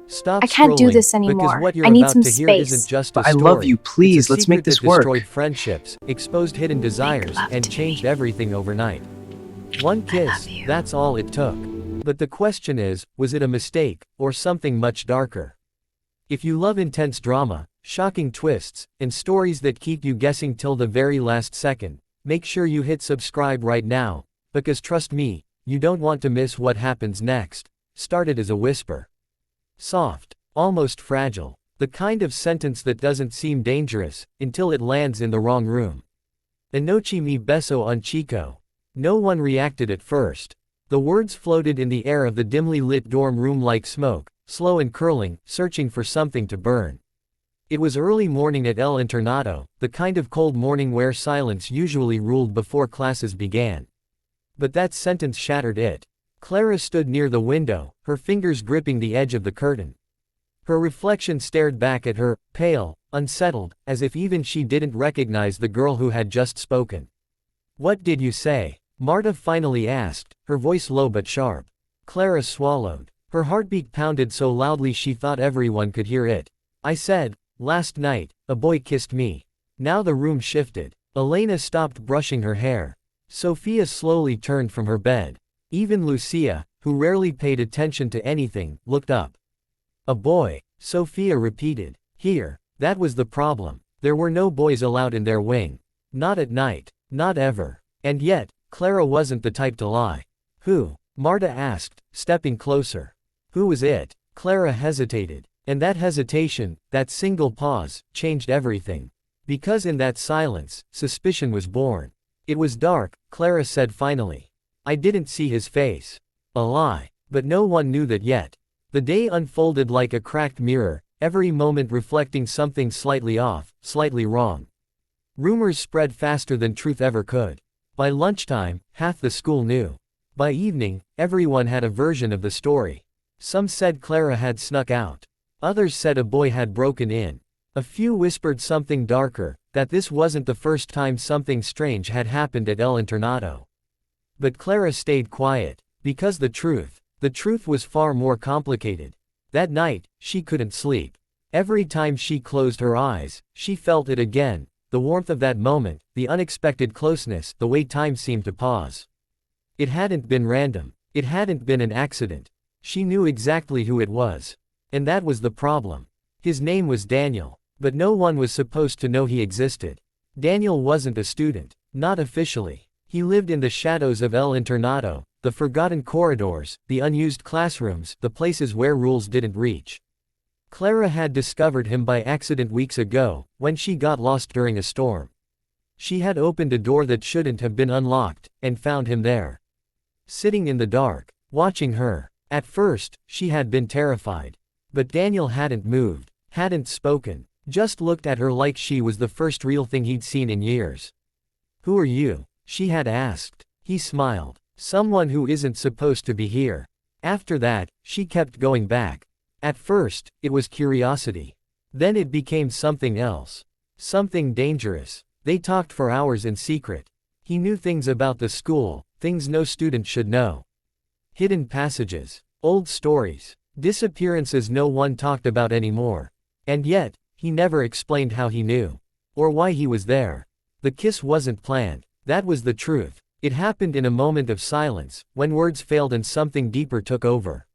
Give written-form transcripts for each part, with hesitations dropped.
Stop I can't do scrolling, this because anymore. what I you're need about some to hear isn't space. just a But I love you, story. It's a please, let's make secret this that work. destroyed friendships, exposed hidden desires, love and to changed me. everything overnight. One I love kiss, you. that's all it took. But the question is, was it a mistake, or something much darker? If you love intense drama, shocking twists, and stories that keep you guessing till the very last second, make sure you hit subscribe right now, because trust me, you don't want to miss what happens next. Started as a whisper. Soft, almost fragile, the kind of sentence that doesn't seem dangerous, until it lands in the wrong room. Anoche besó un chico. No one reacted at first. The words floated in the air of the dimly lit dorm room like smoke, slow and curling, searching for something to burn. It was early morning at El Internado, the kind of cold morning where silence usually ruled before classes began. But that sentence shattered it. Clara stood near the window, her fingers gripping the edge of the curtain. Her reflection stared back at her, pale, unsettled, as if even she didn't recognize the girl who had just spoken. "What did you say?" Marta finally asked, her voice low but sharp. Clara swallowed. Her heartbeat pounded so loudly she thought everyone could hear it. "I said, last night, a boy kissed me." Now the room shifted. Elena stopped brushing her hair. Sophia slowly turned from her bed. Even Lucia, who rarely paid attention to anything, looked up. "A boy," Sophia repeated. Here, that was the problem. There were no boys allowed in their wing. Not at night. Not ever. And yet, Clara wasn't the type to lie. "Who?" Marta asked, stepping closer. "Who was it?" Clara hesitated. And that hesitation, that single pause, changed everything. Because in that silence, suspicion was born. "It was dark," Clara said finally. "I didn't see his face." A lie. But no one knew that yet. The day unfolded like a cracked mirror, every moment reflecting something slightly off, slightly wrong. Rumors spread faster than truth ever could. By lunchtime, half the school knew. By evening, everyone had a version of the story. Some said Clara had snuck out. Others said a boy had broken in. A few whispered something darker, that this wasn't the first time something strange had happened at El Internado. But Clara stayed quiet, because the truth was far more complicated. That night, she couldn't sleep. Every time she closed her eyes, she felt it again, the warmth of that moment, the unexpected closeness, the way time seemed to pause. It hadn't been random. It hadn't been an accident. She knew exactly who it was. And that was the problem. His name was Daniel, but no one was supposed to know he existed. Daniel wasn't a student, not officially. He lived in the shadows of El Internado, the forgotten corridors, the unused classrooms, the places where rules didn't reach. Clara had discovered him by accident weeks ago, when she got lost during a storm. She had opened a door that shouldn't have been unlocked, and found him there. Sitting in the dark, watching her. At first, she had been terrified. But Daniel hadn't moved, hadn't spoken, just looked at her like she was the first real thing he'd seen in years. "Who are you?" she had asked. He smiled. "Someone who isn't supposed to be here." After that, she kept going back. At first, it was curiosity. Then it became something else. Something dangerous. They talked for hours in secret. He knew things about the school, things no student should know. Hidden passages, old stories, disappearances no one talked about anymore. And yet, he never explained how he knew. Or why he was there. The kiss wasn't planned. That was the truth. It happened in a moment of silence, when words failed and something deeper took over.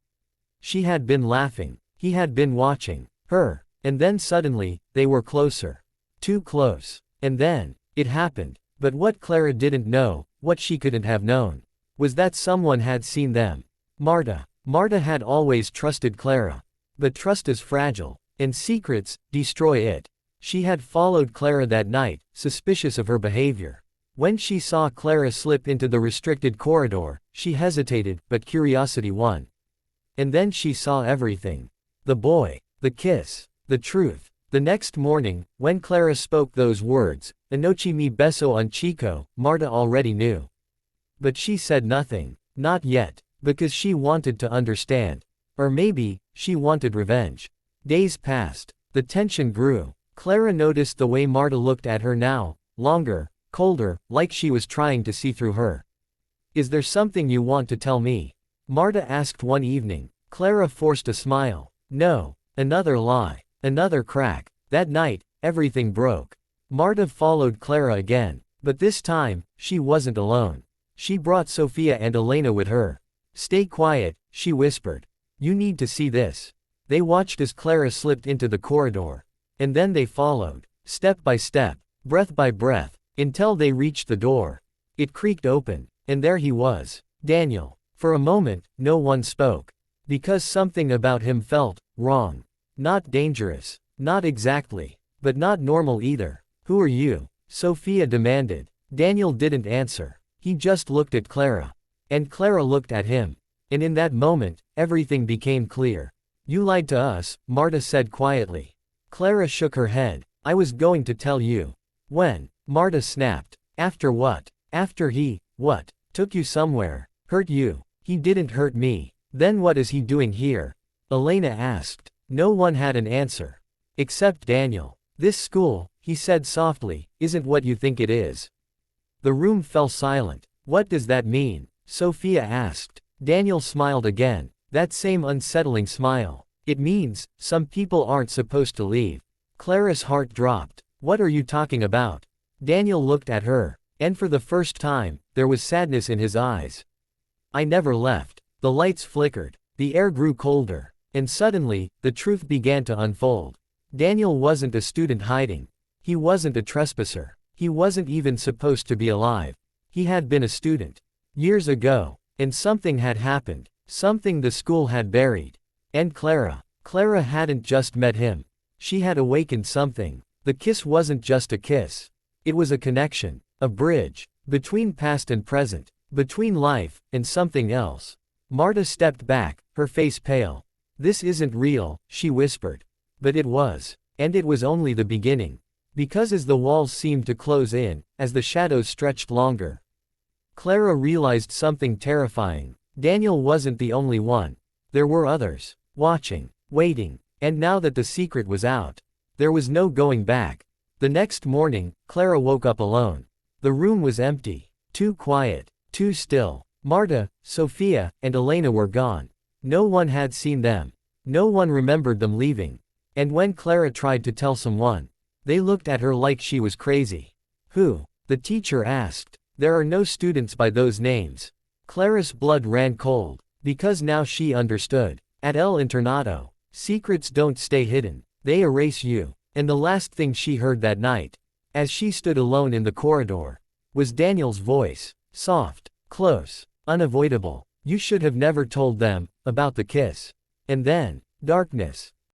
She had been laughing. He had been watching her. And then suddenly, they were closer. Too close. And then, it happened. But what Clara didn't know, what she couldn't have known, was that someone had seen them. Marta. Marta had always trusted Clara. But trust is fragile. And secrets destroy it. She had followed Clara that night, suspicious of her behavior. When she saw Clara slip into the restricted corridor, she hesitated, but curiosity won. And then she saw everything. The boy, the kiss, the truth. The next morning, when Clara spoke those words, "Anoche besó un chico," Marta already knew. But she said nothing. Not yet. Because she wanted to understand. Or maybe, she wanted revenge. Days passed. The tension grew. Clara noticed the way Marta looked at her now, longer, colder, like she was trying to see through her. "Is there something you want to tell me?" Marta asked one evening. Clara forced a smile. No. Another lie. Another crack. That night, everything broke. Marta followed Clara again. But this time, she wasn't alone. She brought Sophia and Elena with her. Stay quiet, she whispered. You need to see this. They watched as Clara slipped into the corridor. And then they followed, step by step, breath by breath, until they reached the door. It creaked open, and there he was, Daniel. For a moment, no one spoke. Because something about him felt wrong. Not dangerous. Not exactly. But not normal either. Who are you? Sophia demanded. Daniel didn't answer. He just looked at Clara. And Clara looked at him. And in that moment, everything became clear. You lied to us, Marta said quietly. Clara shook her head. I was going to tell you. When? Marta snapped. After what? After he, what? Took you somewhere. Hurt you. He didn't hurt me. Then what is he doing here? Elena asked. No one had an answer. Except Daniel. This school, he said softly, isn't what you think it is. The room fell silent. What does that mean? Sophia asked. Daniel smiled again. That same unsettling smile. It means, some people aren't supposed to leave. Clara's heart dropped. What are you talking about? Daniel looked at her. And for the first time, there was sadness in his eyes. I never left. The lights flickered. The air grew colder. And suddenly, the truth began to unfold. Daniel wasn't a student hiding. He wasn't a trespasser. He wasn't even supposed to be alive. He had been a student. Years ago. And something had happened. Something the school had buried. And Clara hadn't just met him. She had awakened something. The kiss wasn't just a kiss. It was a connection. A bridge. Between past and present. Between life and something else. Marta stepped back, her face pale. This isn't real, she whispered. But it was. And it was only the beginning. Because as the walls seemed to close in, as the shadows stretched longer, Clara realized something terrifying. Daniel wasn't the only one. There were others. Watching. Waiting. And now that the secret was out, there was no going back. The next morning, Clara woke up alone. The room was empty. Too quiet. Too still. Marta, Sophia, and Elena were gone. No one had seen them. No one remembered them leaving. And when Clara tried to tell someone, they looked at her like she was crazy. Who? The teacher asked. There are no students by those names. Clara's blood ran cold. Because now she understood. At El Internado, secrets don't stay hidden. They erase you. And the last thing she heard that night, as she stood alone in the corridor, was Daniel's voice. Soft. Close. Unavoidable. You should have never told them about the kiss. And then, darkness.